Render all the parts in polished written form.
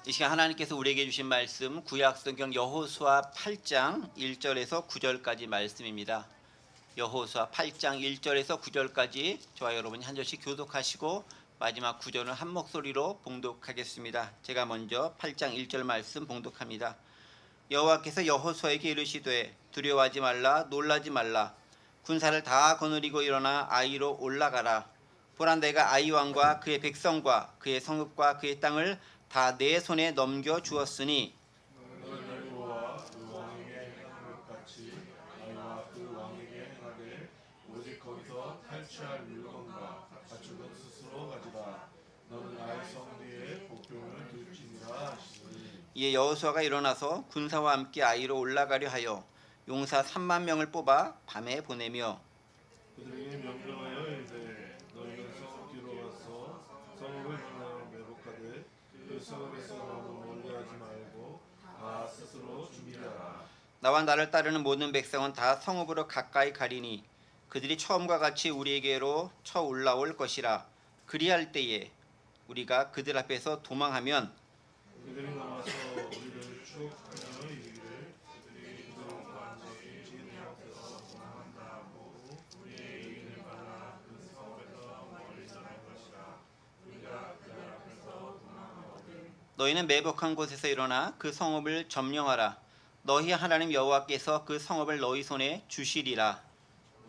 이 시간 하나님께서 우리에게 주신 말씀 구약성경 여호수아 8장 1절에서 9절까지 말씀입니다. 여호수아 8장 1절에서 9절까지 저와 여러분이 한 절씩 교독하시고 마지막 9절은 한 목소리로 봉독하겠습니다. 제가 먼저 8장 1절 말씀 봉독합니다. 여호와께서 여호수아에게 이르시되 두려워하지 말라 놀라지 말라 군사를 다 거느리고 일어나 아이로 올라가라. 보라 내가 아이 왕과 그의 백성과 그의 성읍과 그의 땅을 다 내 손에 넘겨 주었으니 너는 여호와 그 왕에게 행한 것 같이 아이와 그 왕에게 행하되 오직 거기서 탈취할 물건과 가축은 스스로 가지라. 너는 아이 성 뒤에 복병을 둘지니라 하시니. 이에 여호수아가 일어나서 군사와 함께 아이로 올라가려 하여 용사 3만 명을 뽑아 밤에 보내며 그들에게 명령하여 이르되 너희는 성 뒤로 가서 성읍을 향하여 매복하되 그 성읍에서 너무 멀리하지 말고 다 스스로 준비하라. 나와 나를 따르는 모든 백성은 다 성읍으로 가까이 가리니 그들이 처음과 같이 우리에게로 쳐 올라올 것이라. 그리할 때에 우리가 그들 앞에서 도망하면 그들이 나와서 우리를 추격하여 이르기를 그들이 그들을 완전히 우리 앞에서 도망한다고 우리의 이름을 받아 그 성읍에서 멀리 떠날 것이라. 우리가 그들 앞에서 도망하거든. 너희는 매복한 곳에서 일어나 그 성읍을 점령하라. 너희 하나님 여호와께서 그 성읍을 너희 손에 주시리라.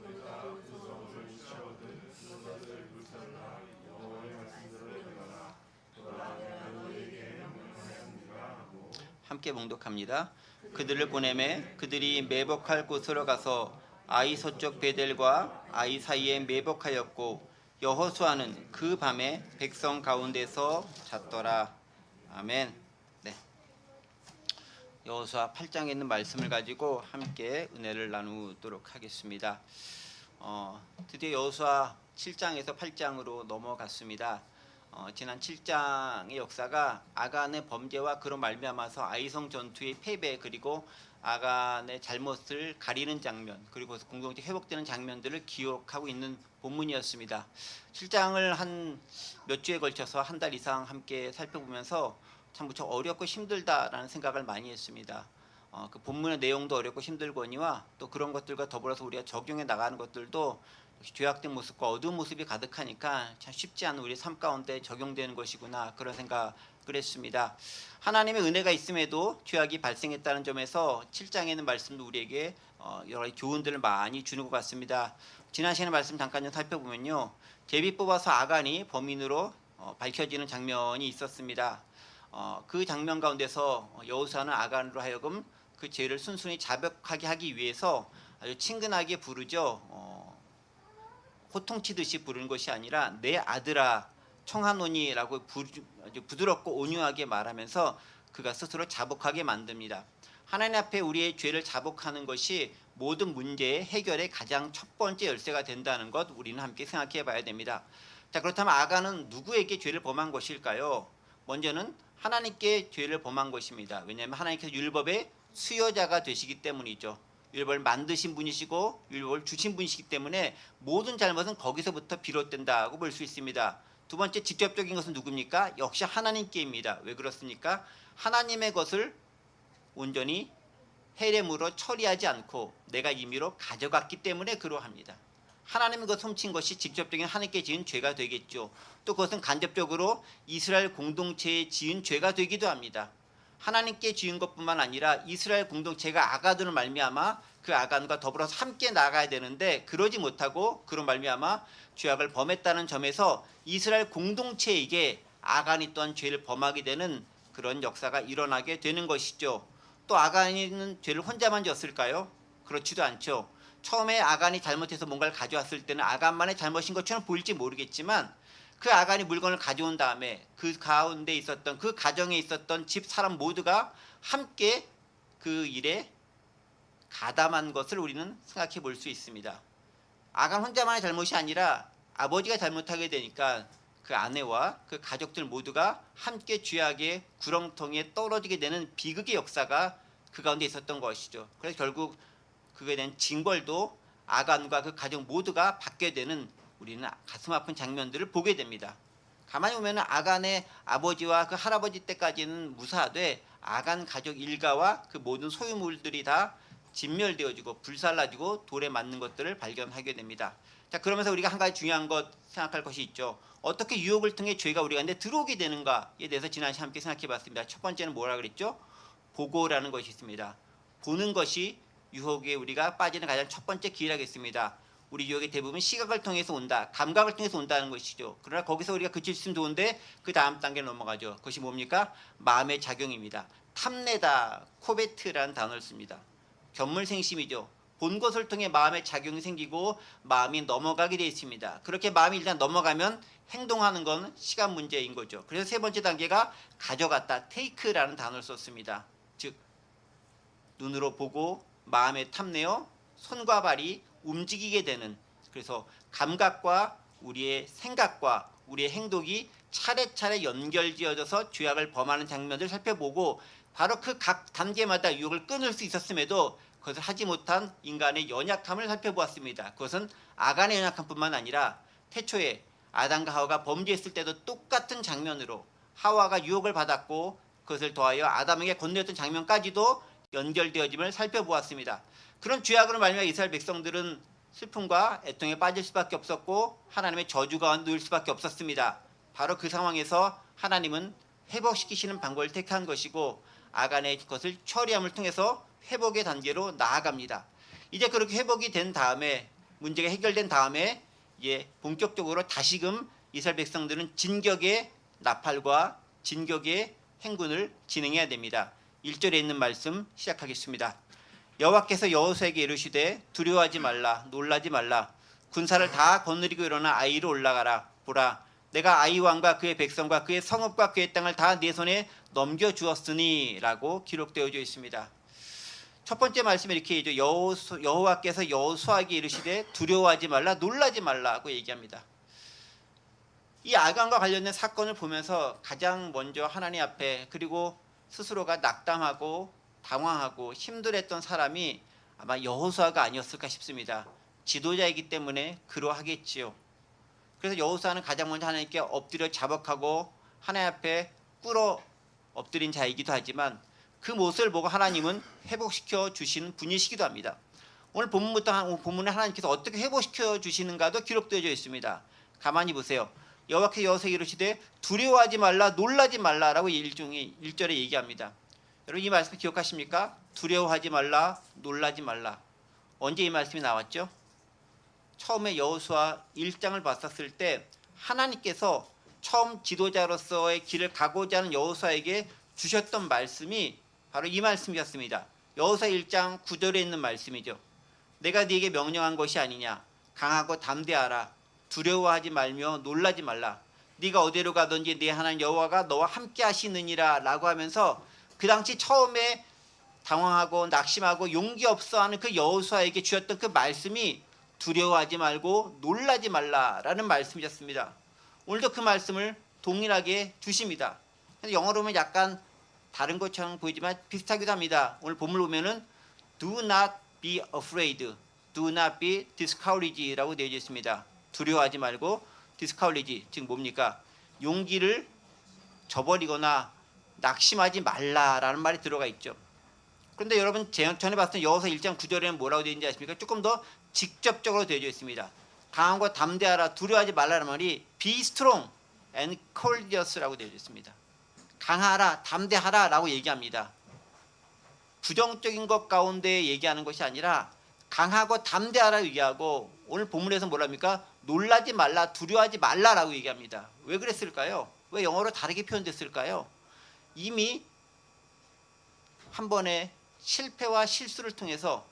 너희가 그 성읍을 위치하거든 너희들 불살라 여호와의 말씀대로 행하라. 또한 내가 너희에게 명령하였느니라 하고. 함께 봉독합니다. 그들을 보내매 그들이 매복할 곳으로 가서 아이 서쪽 베델과 아이 사이에 매복하였고 여호수아는 그 밤에 백성 가운데서 잤더라. 아멘. 네. 여호수아 8장에 있는 말씀을 가지고 함께 은혜를 나누도록 하겠습니다. 드디어 여호수아 7장에서 8장으로 넘어갔습니다. 지난 7장의 역사가 아간의 범죄와 그로 말미암아서 아이성 전투의 패배 그리고 아간의 잘못을 가리는 장면 그리고 공동체 회복되는 장면들을 기록하고 있는 본문이었습니다. 7장을 한 몇 주에 걸쳐서 한 달 이상 함께 살펴보면서 참 무척 어렵고 힘들다라는 생각을 많이 했습니다. 그 본문의 내용도 어렵고 힘들거니와 또 그런 것들과 더불어서 우리가 적용해 나가는 것들도 죄악된 모습과 어두운 모습이 가득하니까 참 쉽지 않은 우리 삶 가운데 적용되는 것이구나 그런 생각을 했습니다. 하나님의 은혜가 있음에도 죄악이 발생했다는 점에서 7장에는 말씀도 우리에게 여러 가지 교훈들을 많이 주는 것 같습니다. 지난 시간에 말씀 잠깐 좀 살펴보면요. 제비 뽑아서 아간이 범인으로 밝혀지는 장면이 있었습니다. 그 장면 가운데서 여호수아는 아간으로 하여금 그 죄를 순순히 자백하게 하기 위해서 아주 친근하게 부르죠. 호통치듯이 부르는 것이 아니라 내 아들아 청하노니라고 아주 부드럽고 온유하게 말하면서 그가 스스로 자복하게 만듭니다. 하나님 앞에 우리의 죄를 자복하는 것이 모든 문제의 해결의 가장 첫 번째 열쇠가 된다는 것 우리는 함께 생각해 봐야 됩니다. 자, 그렇다면 아간은 누구에게 죄를 범한 것일까요? 먼저는 하나님께 죄를 범한 것입니다. 왜냐하면 하나님께서 율법의 수여자가 되시기 때문이죠. 율법을 만드신 분이시고 율법을 주신 분이시기 때문에 모든 잘못은 거기서부터 비롯된다고 볼 수 있습니다. 두 번째 직접적인 것은 누굽니까? 역시 하나님께입니다. 왜 그렇습니까? 하나님의 것을 온전히 헤렘으로 처리하지 않고 내가 임의로 가져갔기 때문에 그러합니다. 하나님의 것 훔친 것이 직접적인 하나님께 지은 죄가 되겠죠. 또 그것은 간접적으로 이스라엘 공동체에 지은 죄가 되기도 합니다. 하나님께 지은 것뿐만 아니라 이스라엘 공동체가 아간으로 말미암아 그 아간과 더불어서 함께 나가야 되는데 그러지 못하고 그로 말미암아 죄악을 범했다는 점에서 이스라엘 공동체에게 아간이 또한 죄를 범하게 되는 그런 역사가 일어나게 되는 것이죠. 또 아간이는 죄를 혼자만 졌을까요? 그렇지도 않죠. 처음에 아간이 잘못해서 뭔가를 가져왔을 때는 아간만의 잘못인 것처럼 보일지 모르겠지만 그 아간이 물건을 가져온 다음에 그 가운데 있었던 그 가정에 있었던 집 사람 모두가 함께 그 일에 가담한 것을 우리는 생각해 볼 수 있습니다. 아간 혼자만의 잘못이 아니라 아버지가 잘못하게 되니까 그 아내와 그 가족들 모두가 함께 죄악의 구렁텅이에 떨어지게 되는 비극의 역사가 그 가운데 있었던 것이죠. 그래서 결국 그에 대한 징벌도 아간과 그 가족 모두가 받게 되는 우리는 가슴 아픈 장면들을 보게 됩니다. 가만히 보면 아간의 아버지와 그 할아버지 때까지는 무사하되 아간 가족 일가와 그 모든 소유물들이 다 진멸되어지고 불살라지고 돌에 맞는 것들을 발견하게 됩니다. 자, 그러면서 우리가 한 가지 중요한 것 생각할 것이 있죠. 어떻게 유혹을 통해 죄가 우리 가운데 들어오게 되는가에 대해서 지난 시간에 함께 생각해 봤습니다. 첫 번째는 뭐라 그랬죠? 보고라는 것이 있습니다. 보는 것이 유혹에 우리가 빠지는 가장 첫 번째 기회라겠습니다. 우리 유혹의 대부분 시각을 통해서 온다, 감각을 통해서 온다는 것이죠. 그러나 거기서 우리가 그칠 수 있으면 좋은데 그 다음 단계로 넘어가죠. 그것이 뭡니까? 마음의 작용입니다. 탐내다, 코베트라는 단어를 씁니다. 견물생심이죠. 본 것을 통해 마음의 작용이 생기고 마음이 넘어가게 되어 있습니다. 그렇게 마음이 일단 넘어가면 행동하는 건 시간 문제인 거죠. 그래서 세 번째 단계가 가져갔다, take라는 단어를 썼습니다. 즉 눈으로 보고 마음에 탐내어 손과 발이 움직이게 되는, 그래서 감각과 우리의 생각과 우리의 행동이 차례차례 연결지어져서 죄악을 범하는 장면들을 살펴보고 바로 그 각 단계마다 유혹을 끊을 수 있었음에도 그것을 하지 못한 인간의 연약함을 살펴보았습니다. 그것은 아간의 연약함뿐만 아니라 태초에 아담과 하와가 범죄했을 때도 똑같은 장면으로 하와가 유혹을 받았고 그것을 더하여 아담에게 건네었던 장면까지도 연결되어짐을 살펴보았습니다. 그런 죄악으로 말미암아 이스라엘 백성들은 슬픔과 애통에 빠질 수밖에 없었고 하나님의 저주가 놓일 수밖에 없었습니다. 바로 그 상황에서 하나님은 회복시키시는 방법을 택한 것이고 아간의 것을 처리함을 통해서 회복의 단계로 나아갑니다. 이제 그렇게 회복이 된 다음에, 문제가 해결된 다음에 본격적으로 다시금 이스라엘 백성들은 진격의 나팔과 진격의 행군을 진행해야 됩니다. 1절에 있는 말씀 시작하겠습니다. 여호와께서 여호수아에게 이르시되 두려워하지 말라, 놀라지 말라. 군사를 다 거느리고 일어나 아이로 올라가라. 보라, 내가 아이 왕과 그의 백성과 그의 성읍과 그의 땅을 다 내 손에 넘겨주었으니 라고 기록되어져 있습니다. 첫 번째 말씀에 이렇게 얘기죠. 여호와께서 여호수아에게 이르시되 두려워하지 말라, 놀라지 말라고 얘기합니다. 이 아간과 관련된 사건을 보면서 가장 먼저 하나님 앞에, 그리고 스스로가 낙담하고 당황하고 힘들었던 사람이 아마 여호수아가 아니었을까 싶습니다. 지도자이기 때문에 그러하겠지요. 그래서 여호수아는 가장 먼저 하나님께 엎드려 자복하고 하나님 앞에 꿇어 엎드린 자이기도 하지만 그 모습을 보고 하나님은 회복시켜 주시는 분이시기도 합니다. 오늘 본문에 하나님께서 어떻게 회복시켜 주시는가도 기록되어져 있습니다. 가만히 보세요. 여호와께서 여호수아에게 이르시되 두려워하지 말라, 놀라지 말라라고 1절에 얘기합니다. 여러분 이 말씀 기억하십니까? 두려워하지 말라, 놀라지 말라. 언제 이 말씀이 나왔죠? 처음에 여호수아 1장을 봤었을 때 하나님께서 처음 지도자로서의 길을 가고자 하는 여호수아에게 주셨던 말씀이 바로 이 말씀이었습니다. 여호수아 1장 9절에 있는 말씀이죠. 내가 네게 명령한 것이 아니냐. 강하고 담대하라. 두려워하지 말며 놀라지 말라. 네가 어디로 가든지 네 하나님 여호와가 너와 함께 하시느니라 라고 하면서 그 당시 처음에 당황하고 낙심하고 용기 없어하는 그 여호수아에게 주셨던 그 말씀이 두려워하지 말고 놀라지 말라라는 말씀이었습니다. 오늘도 그 말씀을 동일하게 주십니다. 영어로 보면 약간 다른 것처럼 보이지만 비슷하기도 합니다. 오늘 본문을 보면은 Do not be afraid, do not be discouraged라고 되어 있습니다. 두려워하지 말고 discourage, 즉 뭡니까? 용기를 저버리거나 낙심하지 말라라는 말이 들어가 있죠. 그런데 여러분 전에 봤을 때 여호수아 1장 9절에는 뭐라고 되어 있는지 아십니까? 조금 더 직접적으로 되어 있습니다. 강함과 담대하라, 두려워하지 말라는 말이 be strong and courageous라고 되어 있습니다. 강하라, 담대하라 라고 얘기합니다. 부정적인 것 가운데 얘기하는 것이 아니라 강하고 담대하라 얘기하고, 오늘 본문에서 뭐랍니까? 놀라지 말라, 두려워하지 말라라고 얘기합니다. 왜 그랬을까요? 왜 영어로 다르게 표현됐을까요? 이미 한 번의 실패와 실수를 통해서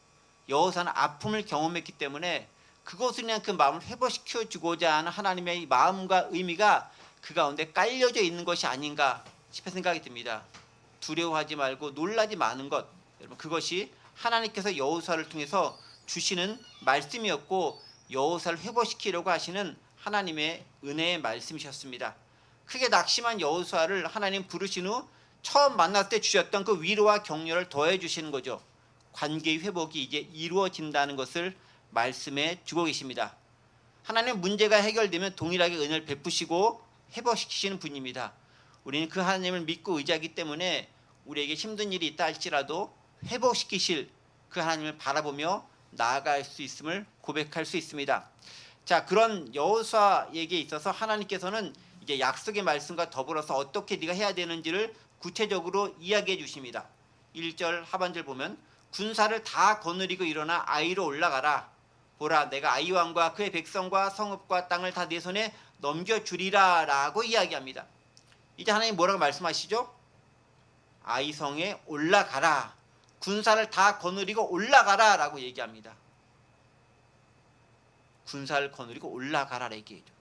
여호수아는 아픔을 경험했기 때문에 그것을 위한 그 마음을 회복시켜 주고자 하는 하나님의 마음과 의미가 그 가운데 깔려져 있는 것이 아닌가 싶은 생각이 듭니다. 두려워하지 말고 놀라지 마는 것, 여러분 그것이 하나님께서 여호수아를 통해서 주시는 말씀이었고 여호수아를 회복시키려고 하시는 하나님의 은혜의 말씀이셨습니다. 크게 낙심한 여호수아를 하나님 부르신 후 처음 만났을 때 주셨던 그 위로와 격려를 더해 주시는 거죠. 관계의 회복이 이제 이루어진다는 것을 말씀해 주고 계십니다. 하나님 문제가 해결되면 동일하게 은혜를 베푸시고 회복시키시는 분입니다. 우리는 그 하나님을 믿고 의지하기 때문에 우리에게 힘든 일이 있다 할지라도 회복시키실 그 하나님을 바라보며 나아갈 수 있음을 고백할 수 있습니다. 자, 그런 여호수아에게 있어서 하나님께서는 이제 약속의 말씀과 더불어서 어떻게 네가 해야 되는지를 구체적으로 이야기해 주십니다. 1절 하반절 보면 군사를 다 거느리고 일어나 아이로 올라가라. 보라, 내가 아이 왕과 그의 백성과 성읍과 땅을 다 내 손에 넘겨주리라 라고 이야기합니다. 이제 하나님 뭐라고 말씀하시죠? 아이 성에 올라가라. 군사를 다 거느리고 올라가라 라고 얘기합니다. 군사를 거느리고 올라가라 얘기해줘.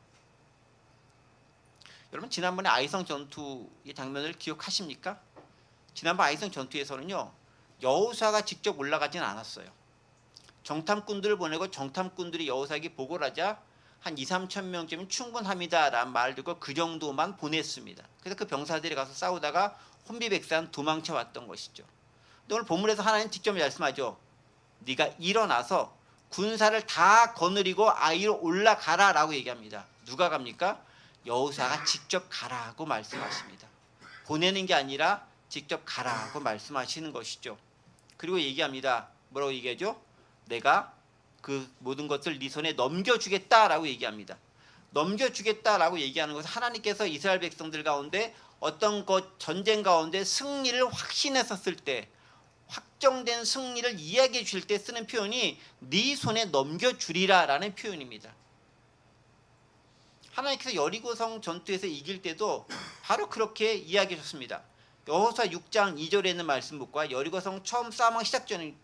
여러분, 지난번에 아이성 전투의 장면을 기억하십니까? 지난번 아이성 전투에서는요, 여호수아가 직접 올라가진 않았어요. 정탐꾼들을 보내고 정탐꾼들이 여호수아에게 보고를 하자 한 2-3천 명쯤은 충분합니다라는 말을 듣고 그 정도만 보냈습니다. 그래서 그 병사들이 가서 싸우다가 혼비백산 도망쳐 왔던 것이죠. 오늘 본문에서 하나님 직접 말씀하죠. 네가 일어나서 군사를 다 거느리고 아이로 올라가라 라고 얘기합니다. 누가 갑니까? 여호수아가 직접 가라고 말씀하십니다. 보내는 게 아니라 직접 가라고 말씀하시는 것이죠. 그리고 얘기합니다. 뭐라고 얘기하죠? 내가 그 모든 것을 네 손에 넘겨주겠다라고 얘기합니다. 넘겨주겠다라고 얘기하는 것은 하나님께서 이스라엘 백성들 가운데 어떤 것 전쟁 가운데 승리를 확신했었을 때, 확정된 승리를 이야기해 주실 때 쓰는 표현이 네 손에 넘겨주리라라는 표현입니다. 하나님께서 여리고성 전투에서 이길 때도 바로 그렇게 이야기해 줬습니다. 여호수아 6장 2절에 있는 말씀과 여리고성 처음 싸움 시작 전에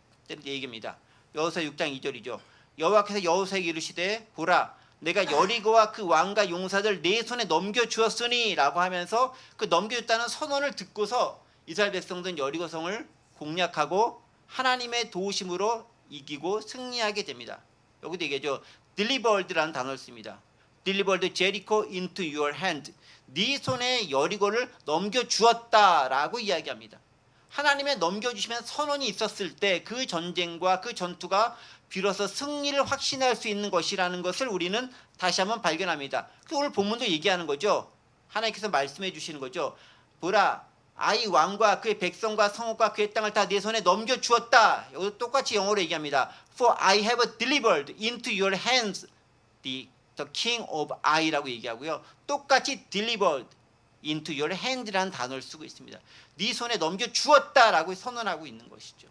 얘기입니다. 여호수아 6장 2절이죠. 여호와께서 여호수아에게 이르시되 보라, 내가 여리고와 그 왕과 용사들 내 손에 넘겨주었으니 라고 하면서 그 넘겨줬다는 선언을 듣고서 이스라엘 백성들은 여리고성을 공략하고 하나님의 도우심으로 이기고 승리하게 됩니다. 여기도 얘기하죠. delivered라는 단어를 씁니다. delivered Jericho into your hand. 네 손에 여리고를 넘겨주었다라고 이야기합니다. 하나님의 넘겨주시면 선언이 있었을 때 그 전쟁과 그 전투가 비로소 승리를 확신할 수 있는 것이라는 것을 우리는 다시 한번 발견합니다. 오늘 본문도 얘기하는 거죠. 하나님께서 말씀해 주시는 거죠. 보라, 아이 왕과 그의 백성과 성읍과 그의 땅을 다 내 손에 넘겨주었다. 여기도 똑같이 영어로 얘기합니다. For I have delivered into your hands the king of Ai라고 얘기하고요. 똑같이 delivered into your hand라는 단어를 쓰고 있습니다. 네 손에 넘겨주었다라고 선언하고 있는 것이죠.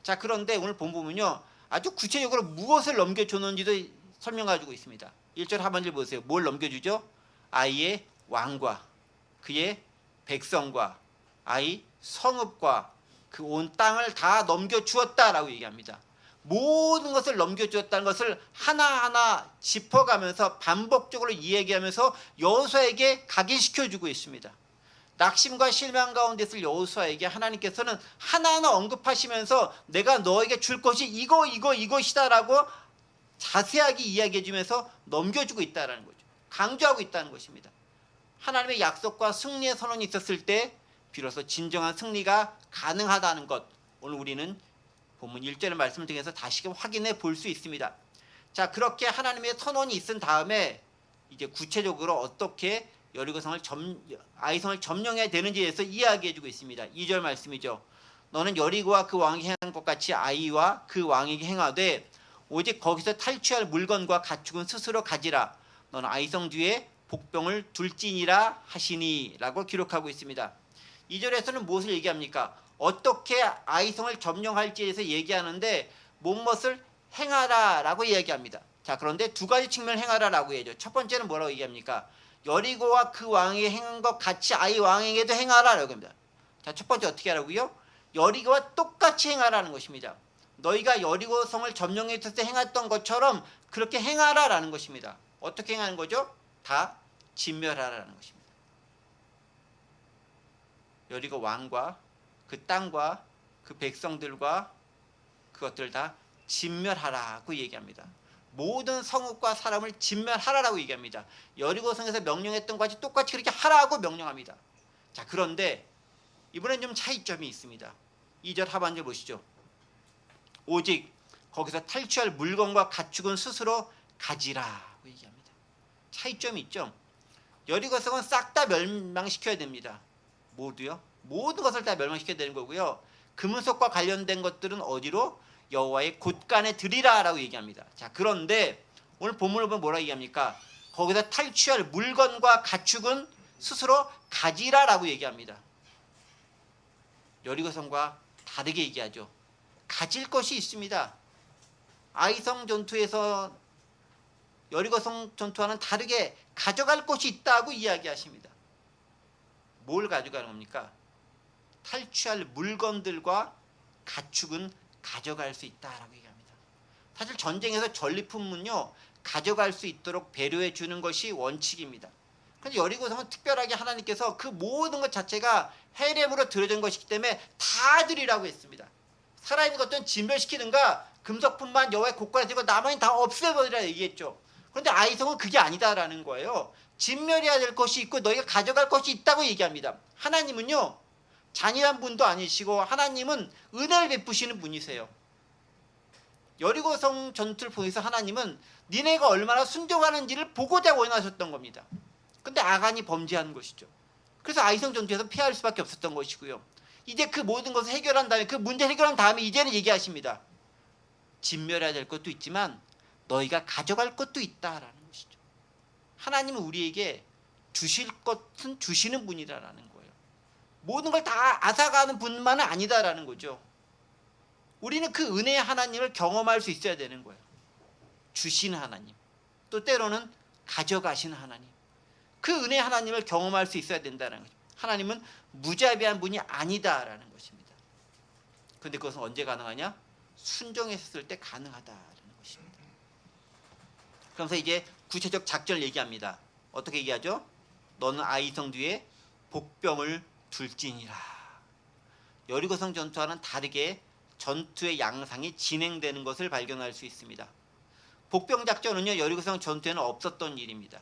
자, 그런데 오늘 본문은요, 아주 구체적으로 무엇을 넘겨줬는지도 설명해주고 있습니다. 1절 하반절 보세요. 뭘 넘겨주죠? 아이의 왕과 그의 백성과 아이 성읍과 그 온 땅을 다 넘겨주었다라고 얘기합니다. 모든 것을 넘겨주었다는 것을 하나하나 짚어가면서 반복적으로 이야기하면서 여호수아에게 각인시켜주고 있습니다. 낙심과 실망 가운데 있을 여호수아에게 하나님께서는 하나하나 언급하시면서 내가 너에게 줄 것이 이것이다라고 자세하게 이야기해 주면서 넘겨주고 있다는 거죠. 강조하고 있다는 것입니다. 하나님의 약속과 승리의 선언이 있었을 때 비로소 진정한 승리가 가능하다는 것, 오늘 우리는 본문 1절의 말씀을 통해서 다시금 확인해 볼 수 있습니다. 자, 그렇게 하나님의 선언이 있은 다음에 이제 구체적으로 어떻게 여리고성을 아이성을 점령해야 되는지에 대해서 이야기해 주고 있습니다. 2절 말씀이죠. 너는 여리고와 그 왕이 행한 것 같이 아이와 그 왕에게 행하되 오직 거기서 탈취할 물건과 가축은 스스로 가지라. 너는 아이성 뒤에 복병을 둘지니라 하시니 라고 기록하고 있습니다. 2절에서는 무엇을 얘기합니까? 어떻게 아이성을 점령할지에 대해서 얘기하는데 무엇을 행하라 라고 이야기합니다. 자, 그런데 두 가지 측면을 행하라 라고 얘기하죠. 첫 번째는 뭐라고 얘기합니까? 여리고와 그 왕이 행한 것 같이 아이 왕에게도 행하라 라고 합니다. 자, 첫 번째 어떻게 하라고요? 여리고와 똑같이 행하라는 것입니다. 너희가 여리고 성을 점령했을 때 행했던 것처럼 그렇게 행하라 라는 것입니다. 어떻게 행하는 거죠? 다 진멸하라는 것입니다. 여리고 왕과 그 땅과 그 백성들과 그것들 다 진멸하라고 얘기합니다. 모든 성읍과 사람을 진멸하라라고 얘기합니다. 여리고성에서 명령했던 것과 똑같이 그렇게 하라고 명령합니다. 자, 그런데 이번엔 좀 차이점이 있습니다. 2절 하반절 보시죠. 오직 거기서 탈취할 물건과 가축은 스스로 가지라고 얘기합니다. 차이점이 있죠. 여리고성은 싹 다 멸망시켜야 됩니다. 모두요. 모든 것을 다 멸망시켜야 되는 거고요. 금은속과 관련된 것들은 어디로? 여호와의 곳간에 드리라라고 얘기합니다. 자, 그런데 오늘 본문을 보면 뭐라고 얘기합니까? 거기서 탈취할 물건과 가축은 스스로 가지라라고 얘기합니다. 여리고성과 다르게 얘기하죠. 가질 것이 있습니다. 아이성 전투에서 여리고성 전투와는 다르게 가져갈 것이 있다고 이야기하십니다. 뭘 가져가는 겁니까? 탈취할 물건들과 가축은 가져갈 수 있다라고 얘기합니다. 사실 전쟁에서 전리품은요, 가져갈 수 있도록 배려해 주는 것이 원칙입니다. 그런데 여리고성은 특별하게 하나님께서 그 모든 것 자체가 헤렘으로 들여진 것이기 때문에 다 드리라고 했습니다. 살아있는 것들은 진멸시키든가 금속품만 여호와의 곳간에 들고 나머지는 다 없애버리라 얘기했죠. 그런데 아이성은 그게 아니다라는 거예요. 진멸해야 될 것이 있고 너희가 가져갈 것이 있다고 얘기합니다. 하나님은요, 잔인한 분도 아니시고 하나님은 은혜를 베푸시는 분이세요. 여리고성 전투를 통해서 하나님은 니네가 얼마나 순종하는지를 보고자 원하셨던 겁니다. 근데 아간이 범죄한 것이죠. 그래서 아이성 전투에서 피할 수밖에 없었던 것이고요. 이제 그 모든 것을 해결한 다음에, 그 문제 해결한 다음에 이제는 얘기하십니다. 진멸해야 될 것도 있지만 너희가 가져갈 것도 있다라는 것이죠. 하나님은 우리에게 주실 것은 주시는 분이라는 거예요. 모든 걸 다 앗아가는 분만은 아니다라는 거죠. 우리는 그 은혜의 하나님을 경험할 수 있어야 되는 거예요. 주시는 하나님, 또 때로는 가져가시는 하나님, 그 은혜의 하나님을 경험할 수 있어야 된다는 거죠. 하나님은 무자비한 분이 아니다라는 것입니다. 그런데 그것은 언제 가능하냐? 순종했을 때 가능하다라는 것입니다. 그러면서 이제 구체적 작전을 얘기합니다. 어떻게 얘기하죠? 너는 아이성 뒤에 복병을 둘지니라. 여리고성 전투와는 다르게 전투의 양상이 진행되는 것을 발견할 수 있습니다. 복병 작전은요, 여리고성 전투에는 없었던 일입니다.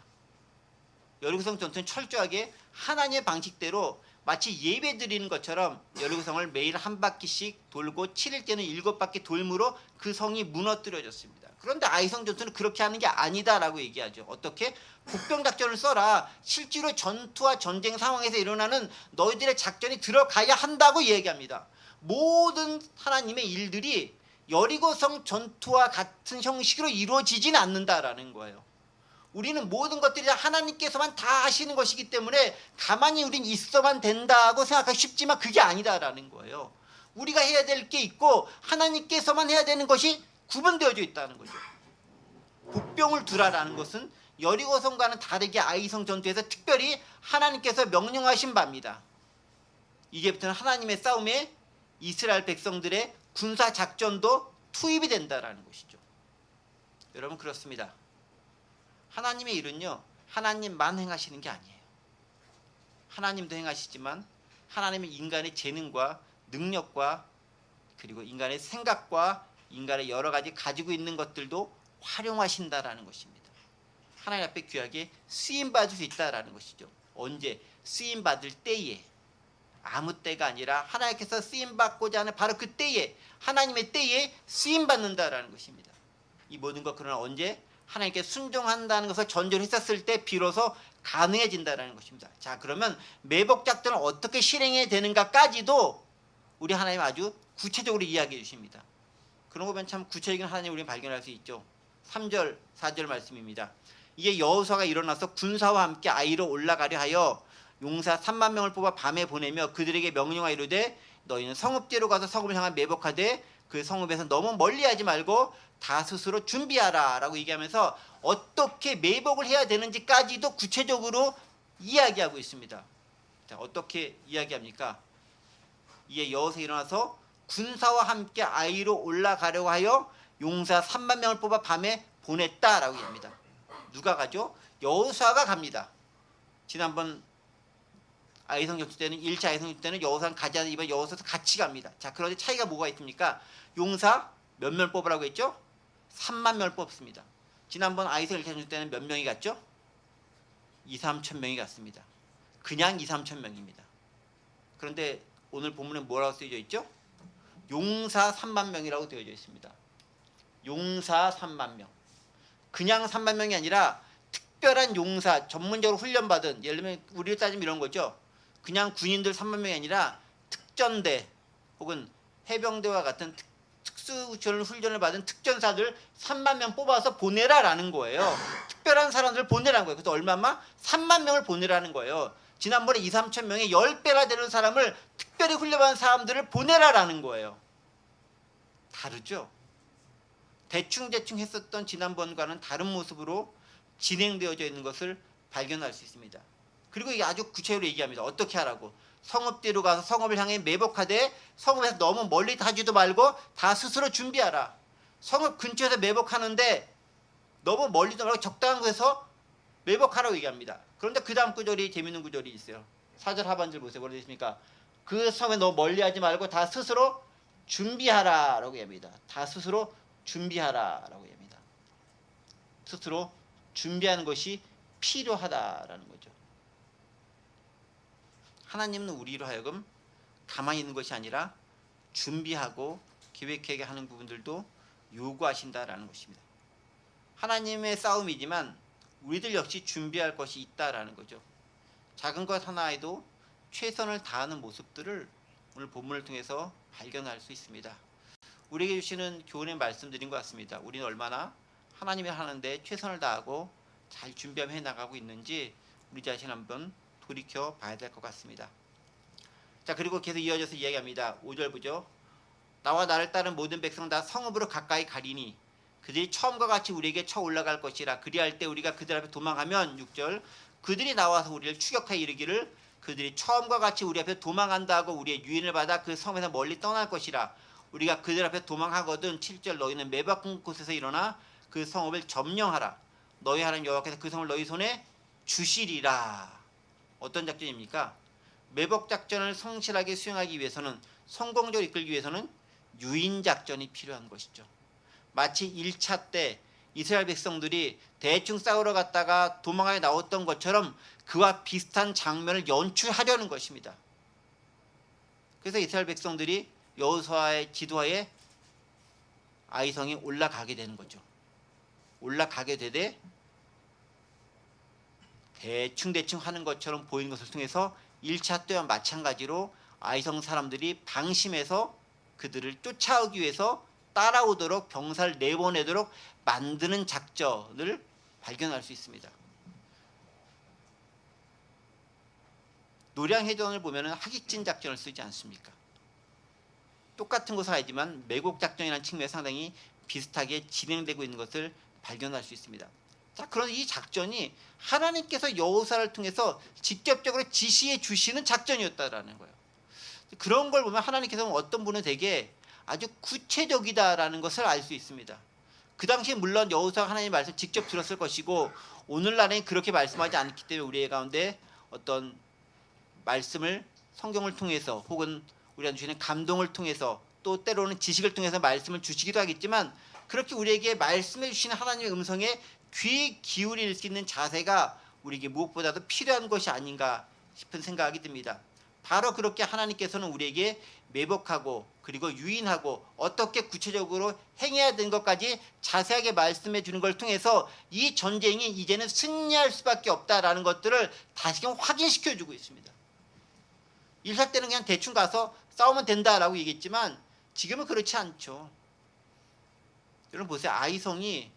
여리고성 전투는 철저하게 하나님의 방식대로 마치 예배 드리는 것처럼 여리고성을 매일 한 바퀴씩 돌고 7일째는 7바퀴 돌므로 그 성이 무너뜨려졌습니다. 그런데 아이성 전투는 그렇게 하는 게 아니다라고 얘기하죠. 어떻게? 복병 작전을 써라. 실제로 전투와 전쟁 상황에서 일어나는 너희들의 작전이 들어가야 한다고 얘기합니다. 모든 하나님의 일들이 여리고성 전투와 같은 형식으로 이루어지진 않는다라는 거예요. 우리는 모든 것들이 하나님께서만 다 하시는 것이기 때문에 가만히 우린 있어만 된다고 생각하기 쉽지만 그게 아니다라는 거예요. 우리가 해야 될 게 있고 하나님께서만 해야 되는 것이 구분되어져 있다는 거죠. 복병을 두라라는 것은 여리고성과는 다르게 아이성 전투에서 특별히 하나님께서 명령하신 바입니다. 이제부터는 하나님의 싸움에 이스라엘 백성들의 군사 작전도 투입이 된다라는 것이죠. 여러분, 그렇습니다. 하나님의 일은요, 하나님만 행하시는 게 아니에요. 하나님도 행하시지만 하나님은 인간의 재능과 능력과 그리고 인간의 생각과 인간의 여러 가지 가지고 있는 것들도 활용하신다라는 것입니다. 하나님 앞에 귀하게 쓰임받을 수 있다라는 것이죠. 언제? 쓰임받을 때에, 아무 때가 아니라 하나님께서 쓰임받고자 하는 바로 그 때에, 하나님의 때에 쓰임받는다라는 것입니다. 이 모든 것, 그러나 언제? 하나님께 순종한다는 것을 전제로 했었을 때 비로소 가능해진다는 것입니다. 자, 그러면 매복 작전을 어떻게 실행해야 되는가까지도 우리 하나님 아주 구체적으로 이야기해 주십니다. 그런 거 보면 참 구체적인 하나님을 우리는 발견할 수 있죠. 3절, 4절 말씀입니다. 이에 여호수아가 일어나서 군사와 함께 아이로 올라가려 하여 용사 3만 명을 뽑아 밤에 보내며 그들에게 명령하여 이르되 너희는 성읍대로 가서 성읍을 향한 매복하되 그 성읍에서 너무 멀리하지 말고 다 스스로 준비하라 라고 얘기하면서 어떻게 매복을 해야 되는지까지도 구체적으로 이야기하고 있습니다. 자, 어떻게 이야기합니까? 이에 여호수아 일어나서 군사와 함께 아이로 올라가려고 하여 용사 3만 명을 뽑아 밤에 보냈다라고 얘기합니다. 누가 가죠? 여호수아가 갑니다. 지난번 아이성 전투 때는 1차 아이성 전투 때는 여호수아는 가지 않은 이번 여호수아도 같이 갑니다. 자, 그런데 차이가 뭐가 있습니까? 용사 몇 명 뽑으라고 했죠? 3만 명을 뽑습니다. 지난번 아이성 1차 전투 때는 몇 명이 갔죠? 2, 3천 명이 갔습니다. 그냥 2, 3천 명입니다. 그런데 오늘 본문에 뭐라고 쓰여져 있죠? 용사 3만 명이라고 되어져 있습니다. 용사 3만 명. 그냥 3만 명이 아니라 특별한 용사, 전문적으로 훈련받은, 예를 들면 우리로 따지면 이런 거죠. 그냥 군인들 3만 명이 아니라 특전대 혹은 해병대와 같은 특수훈련을 받은 특전사들 3만 명 뽑아서 보내라라는 거예요. 특별한 사람들을 보내라는 거예요. 그래서 얼마만? 3만 명을 보내라는 거예요. 지난번에 2, 3천 명의 10배나 되는 사람을 특별히 훈련받은 사람들을 보내라라는 거예요. 다르죠? 대충 했었던 지난번과는 다른 모습으로 진행되어져 있는 것을 발견할 수 있습니다. 그리고 이게 아주 구체적으로 얘기합니다. 어떻게 하라고? 성읍대로 가서 성읍을 향해 매복하되 성읍에서 너무 멀리 가지도 말고 다 스스로 준비하라. 성읍 근처에서 매복하는데 너무 멀리도 말고 적당한 곳에서 매복하라고 얘기합니다. 그런데 그 다음 구절이 재밌는 구절이 있어요. 4절 하반절 보세요. 뭐라고 되어 있습니까? 그 성에 너무 멀리 하지 말고 다 스스로 준비하라라고 얘기합니다. 다 스스로 준비하라라고 얘기합니다. 스스로 준비하는 것이 필요하다라는 거죠. 하나님은 우리로 하여금 가만히 있는 것이 아니라 준비하고 계획하게 하는 부분들도 요구하신다라는 것입니다. 하나님의 싸움이지만 우리들 역시 준비할 것이 있다라는 거죠. 작은 것 하나에도 최선을 다하는 모습들을 오늘 본문을 통해서 발견할 수 있습니다. 우리에게 주시는 교훈의 말씀드린 것 같습니다. 우리는 얼마나 하나님이 하는데 최선을 다하고 잘 준비하며 해나가고 있는지 우리 자신 한번 돌이켜 봐야 될 것 같습니다. 자, 그리고 계속 이어져서 이야기합니다. 5절 보죠. 나와 나를 따른 모든 백성 다 성읍으로 가까이 가리니 그들이 처음과 같이 우리에게 쳐 올라갈 것이라. 그리할 때 우리가 그들 앞에 도망하면 6절 그들이 나와서 우리를 추격하여 이르기를 그들이 처음과 같이 우리 앞에 도망한다 하고 우리의 유인을 받아 그 성에서 멀리 떠날 것이라. 우리가 그들 앞에 도망하거든 7절 너희는 매박한 곳에서 일어나 그 성읍을 점령하라. 너희 하나님 여호와께서 그 성을 너희 손에 주시리라. 어떤 작전입니까? 매복 작전을 성실하게 수행하기 위해서는, 성공적으로 이끌기 위해서는 유인 작전이 필요한 것이죠. 마치 1차 때 이스라엘 백성들이 대충 싸우러 갔다가 도망하여 나왔던 것처럼 그와 비슷한 장면을 연출하려는 것입니다. 그래서 이스라엘 백성들이 여호수아의 지도하에 아이성에 올라가게 되는 거죠. 올라가게 되되 대충 하는 것처럼 보이는 것을 통해서 1차 때와 마찬가지로 아이성 사람들이 방심해서 그들을 쫓아오기 위해서 따라오도록 병사를 내보내도록 만드는 작전을 발견할 수 있습니다. 노량해전을 보면 하객진 작전을 쓰지 않습니까? 똑같은 것을 알지만 매복 작전이라는 측면에 상당히 비슷하게 진행되고 있는 것을 발견할 수 있습니다. 자, 그런 이 작전이 하나님께서 여호수아를 통해서 직접적으로 지시해 주시는 작전이었다라는 거예요. 그런 걸 보면 하나님께서는 어떤 분은 되게 아주 구체적이다라는 것을 알 수 있습니다. 그 당시에 물론 여호수아가 하나님의 말씀 직접 들었을 것이고 오늘날에는 그렇게 말씀하지 않기 때문에 우리의 가운데 어떤 말씀을 성경을 통해서 혹은 우리한테 주시는 감동을 통해서 또 때로는 지식을 통해서 말씀을 주시기도 하겠지만 그렇게 우리에게 말씀해 주시는 하나님의 음성에 귀 기울일 수 있는 자세가 우리에게 무엇보다도 필요한 것이 아닌가 싶은 생각이 듭니다. 바로 그렇게 하나님께서는 우리에게 매복하고 그리고 유인하고 어떻게 구체적으로 행해야 되는 것까지 자세하게 말씀해 주는 걸 통해서 이 전쟁이 이제는 승리할 수밖에 없다라는 것들을 다시금 확인시켜 주고 있습니다. 1차 때는 그냥 대충 가서 싸우면 된다라고 얘기했지만 지금은 그렇지 않죠. 여러분 보세요. 아이성이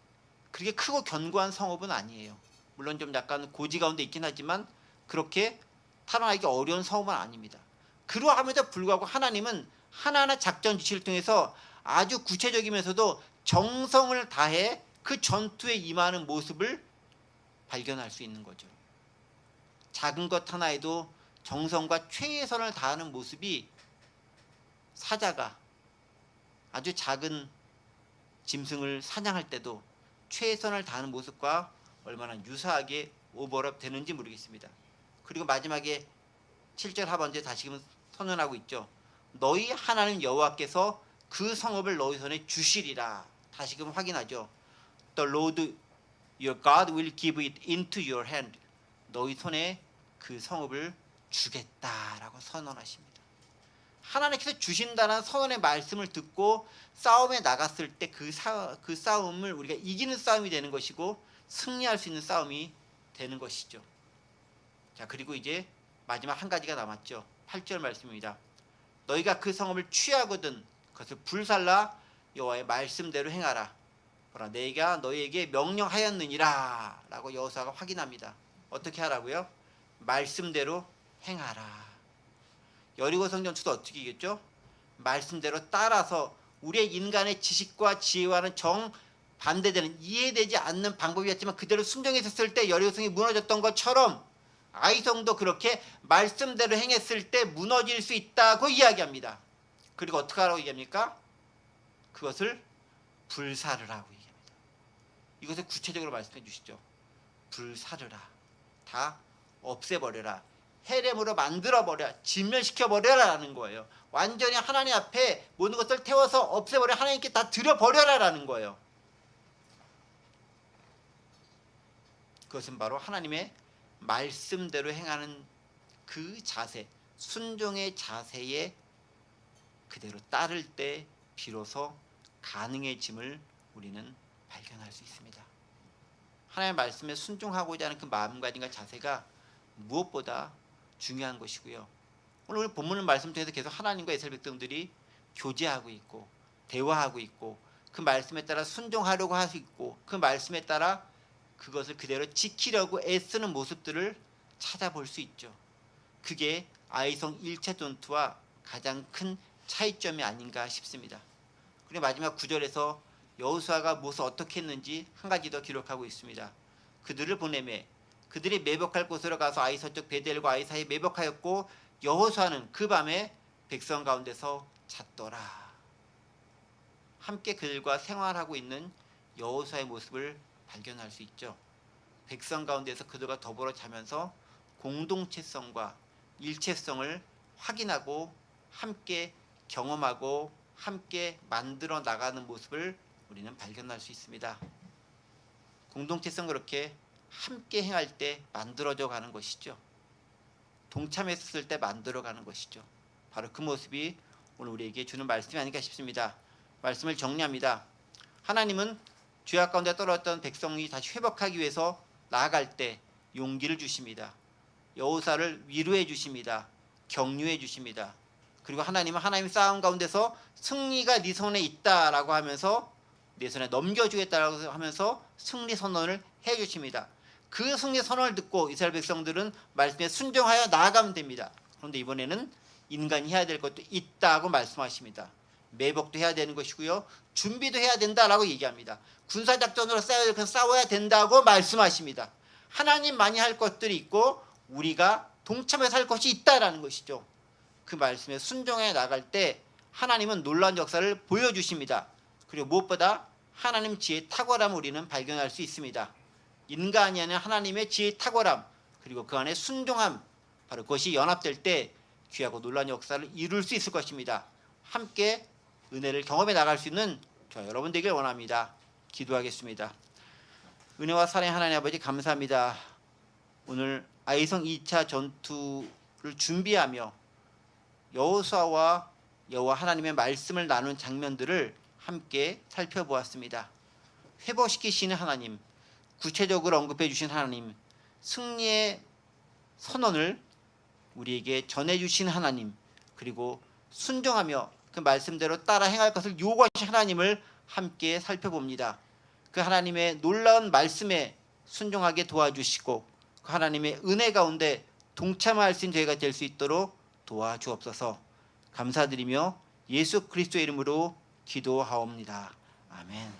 그렇게 크고 견고한 성읍은 아니에요. 물론 좀 약간 고지 가운데 있긴 하지만 그렇게 탈환하기 어려운 성읍은 아닙니다. 그러함에도 불구하고 하나님은 하나하나 작전 지시를 통해서 아주 구체적이면서도 정성을 다해 그 전투에 임하는 모습을 발견할 수 있는 거죠. 작은 것 하나에도 정성과 최선을 다하는 모습이 사자가 아주 작은 짐승을 사냥할 때도 최선을 다하는 모습과 얼마나 유사하게 오버랩 되는지 모르겠습니다. 그리고 마지막에 7절 하반절에 다시금 선언하고 있죠. 너희 하나님 여호와께서 그 성읍을 너희 손에 주시리라. 다시금 확인하죠. The Lord your God will give it into your hand. 너희 손에 그 성읍을 주겠다라고 선언하십니다. 하나님께서 주신다는 선언의 말씀을 듣고 싸움에 나갔을 때 그 싸움을 우리가 이기는 싸움이 되는 것이고 승리할 수 있는 싸움이 되는 것이죠. 자, 그리고 이제 마지막 한 가지가 남았죠. 8절 말씀입니다. 너희가 그 성읍을 취하거든 그것을 불살라 여호와의 말씀대로 행하라. 보라, 내가 너희에게 명령하였느니라 라고 여호수아가 확인합니다. 어떻게 하라고요? 말씀대로 행하라. 여리고 성전투도 어떻게 이겼죠? 말씀대로 따라서 우리의 인간의 지식과 지혜와는 정반대되는, 이해되지 않는 방법이었지만 그대로 순종했을 때 여리고성이 무너졌던 것처럼 아이성도 그렇게 말씀대로 행했을 때 무너질 수 있다고 이야기합니다. 그리고 어떻게 하라고 얘기합니까? 그것을 불사르라고 얘기합니다. 이것을 구체적으로 말씀해 주시죠. 불사르라. 다 없애버려라. 해렘으로 만들어버려, 진멸시켜버려라라는 거예요. 완전히 하나님 앞에 모든 것을 태워서 없애버려, 하나님께 다 드려버려라라는 거예요. 그것은 바로 하나님의 말씀대로 행하는 그 자세, 순종의 자세에 그대로 따를 때 비로소 가능해짐을 우리는 발견할 수 있습니다. 하나님의 말씀에 순종하고자 하는 그 마음가짐과 자세가 무엇보다 중요한 것이고요. 오늘 본문을 말씀 통해서 계속 하나님과 이스라엘 백성들이 교제하고 있고 대화하고 있고 그 말씀에 따라 순종하려고 하고 있고 그 말씀에 따라 그것을 그대로 지키려고 애쓰는 모습들을 찾아볼 수 있죠. 그게 아이성 1차 전투와 가장 큰 차이점이 아닌가 싶습니다. 그리고 마지막 9절에서 여호수아가 무엇을 어떻게 했는지 한 가지 더 기록하고 있습니다. 그들을 보내매 그들이 매복할 곳으로 가서 아이 서쪽 베델과 아이 사이에 매복하였고 여호수아는 그 밤에 백성 가운데서 잤더라. 함께 그들과 생활하고 있는 여호수아의 모습을 발견할 수 있죠. 백성 가운데서 그들과 더불어 자면서 공동체성과 일체성을 확인하고 함께 경험하고 함께 만들어 나가는 모습을 우리는 발견할 수 있습니다. 공동체성 그렇게 함께 행할 때 만들어져 가는 것이죠. 동참했을 때 만들어가는 것이죠. 바로 그 모습이 오늘 우리에게 주는 말씀이 아닌가 싶습니다. 말씀을 정리합니다. 하나님은 죄악 가운데 떨어졌던 백성이 다시 회복하기 위해서 나아갈 때 용기를 주십니다. 여호사를 위로해 주십니다. 격려해 주십니다. 그리고 하나님은 하나님의 싸움 가운데서 승리가 네 손에 있다라고 하면서 내 손에 넘겨주겠다라고 하면서 승리 선언을 해 주십니다. 그 승리 선언을 듣고 이스라엘 백성들은 말씀에 순종하여 나아가면 됩니다. 그런데 이번에는 인간이 해야 될 것도 있다고 말씀하십니다. 매복도 해야 되는 것이고요. 준비도 해야 된다라고 얘기합니다. 군사작전으로 싸워야 된다고 말씀하십니다. 하나님만이 할 것들이 있고 우리가 동참해서 할 것이 있다라는 것이죠. 그 말씀에 순종해 나갈 때 하나님은 놀라운 역사를 보여주십니다. 그리고 무엇보다 하나님 지혜의 탁월함을 우리는 발견할 수 있습니다. 인간이 아닌 하나님의 지혜의 탁월함 그리고 그 안에 순종함 바로 그것이 연합될 때 귀하고 놀라운 역사를 이룰 수 있을 것입니다. 함께 은혜를 경험해 나갈 수 있는 저 여러분 되길 원합니다. 기도하겠습니다. 은혜와 사랑의 하나님 아버지 감사합니다. 오늘 아이성 2차 전투를 준비하며 여호수아와 여호와 하나님의 말씀을 나눈 장면들을 함께 살펴보았습니다. 회복시키시는 하나님, 구체적으로 언급해 주신 하나님, 승리의 선언을 우리에게 전해주신 하나님, 그리고 순종하며 그 말씀대로 따라 행할 것을 요구하신 하나님을 함께 살펴봅니다. 그 하나님의 놀라운 말씀에 순종하게 도와주시고 그 하나님의 은혜 가운데 동참할 수 있는 저희가 될 수 있도록 도와주옵소서. 감사드리며 예수 그리스도의 이름으로 기도하옵니다. 아멘.